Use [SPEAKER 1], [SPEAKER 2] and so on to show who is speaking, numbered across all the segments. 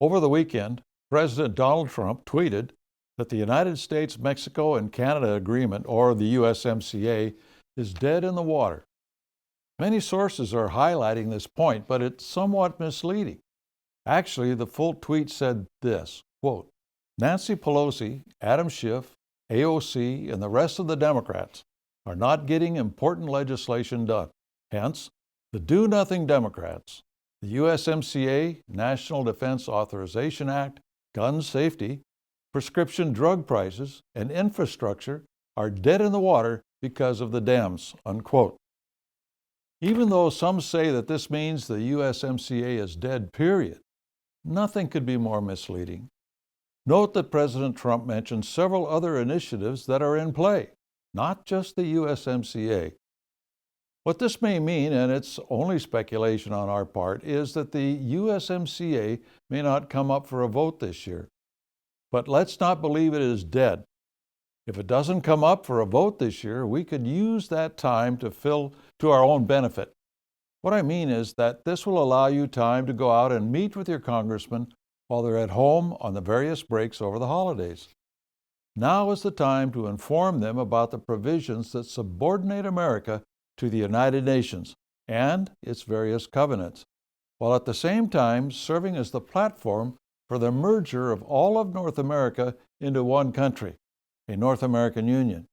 [SPEAKER 1] Over the weekend, President Donald Trump tweeted that the United States, Mexico, and Canada Agreement, or the USMCA, is dead in the water. Many sources are highlighting this point, but it's somewhat misleading. Actually, the full tweet said this, quote, Nancy Pelosi, Adam Schiff, AOC, and the rest of the Democrats are not getting important legislation done. Hence, the do-nothing Democrats, the USMCA, National Defense Authorization Act, gun safety, prescription drug prices, and infrastructure are dead in the water because of the Dems, unquote. Even though some say that this means the USMCA is dead, period, nothing could be more misleading. Note that President Trump mentioned several other initiatives that are in play, not just the USMCA. What this may mean, and it's only speculation on our part, is that the USMCA may not come up for a vote this year. But let's not believe it is dead. If it doesn't come up for a vote this year, we could use that time to fill to our own benefit. What I mean is that this will allow you time to go out and meet with your congressman while they're at home on the various breaks over the holidays. Now is the time to inform them about the provisions that subordinate America to the United Nations and its various covenants, while at the same time serving as the platform for the merger of all of North America into one country, a North American Union.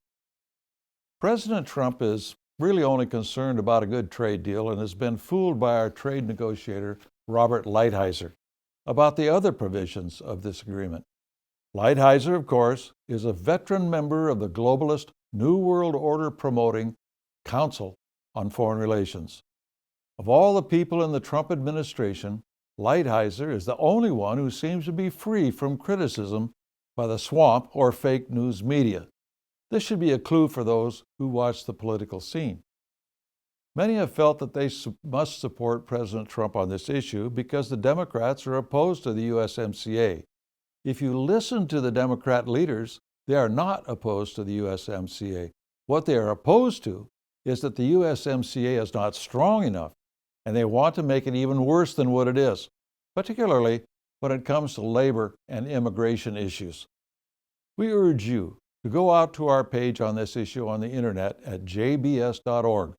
[SPEAKER 1] President Trump is really only concerned about a good trade deal and has been fooled by our trade negotiator, Robert Lighthizer, about the other provisions of this agreement. Lighthizer, of course, is a veteran member of the globalist New World Order promoting Council on Foreign Relations. Of all the people in the Trump administration, Lighthizer is the only one who seems to be free from criticism by the swamp or fake news media. This should be a clue for those who watch the political scene. Many have felt that they must support President Trump on this issue because the Democrats are opposed to the USMCA. If you listen to the Democrat leaders, they are not opposed to the USMCA. What they are opposed to is that the USMCA is not strong enough, and they want to make it even worse than what it is, particularly when it comes to labor and immigration issues. We urge you to go out to our page on this issue on the internet at jbs.org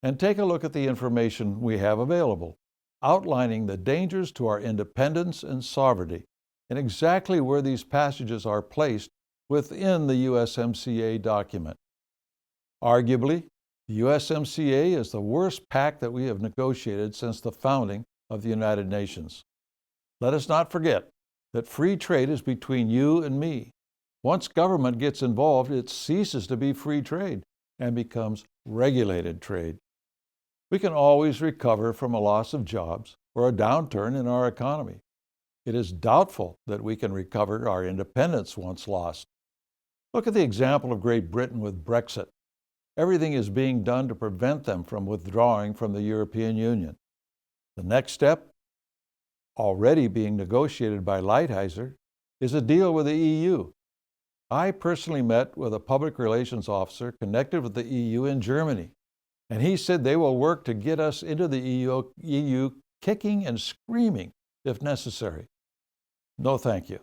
[SPEAKER 1] and take a look at the information we have available, outlining the dangers to our independence and sovereignty and exactly where these passages are placed within the USMCA document. Arguably, the USMCA is the worst pact that we have negotiated since the founding of the United Nations. Let us not forget that free trade is between you and me. Once government gets involved, it ceases to be free trade and becomes regulated trade. We can always recover from a loss of jobs or a downturn in our economy. It is doubtful that we can recover our independence once lost. Look at the example of Great Britain with Brexit. Everything is being done to prevent them from withdrawing from the European Union. The next step, already being negotiated by Lighthizer, is a deal with the EU. I personally met with a public relations officer connected with the EU in Germany, and he said they will work to get us into the EU kicking and screaming if necessary. No, thank you.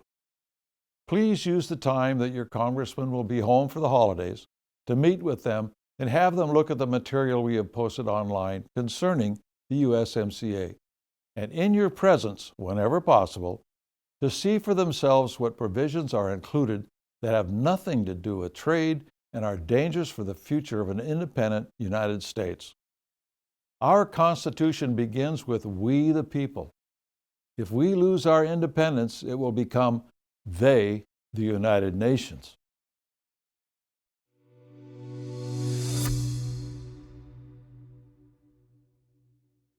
[SPEAKER 1] Please use the time that your congressman will be home for the holidays to meet with them and have them look at the material we have posted online concerning the USMCA, and in your presence, whenever possible, to see for themselves what provisions are included that have nothing to do with trade and are dangerous for the future of an independent United States. Our Constitution begins with we the people. If we lose our independence, it will become they, the United Nations.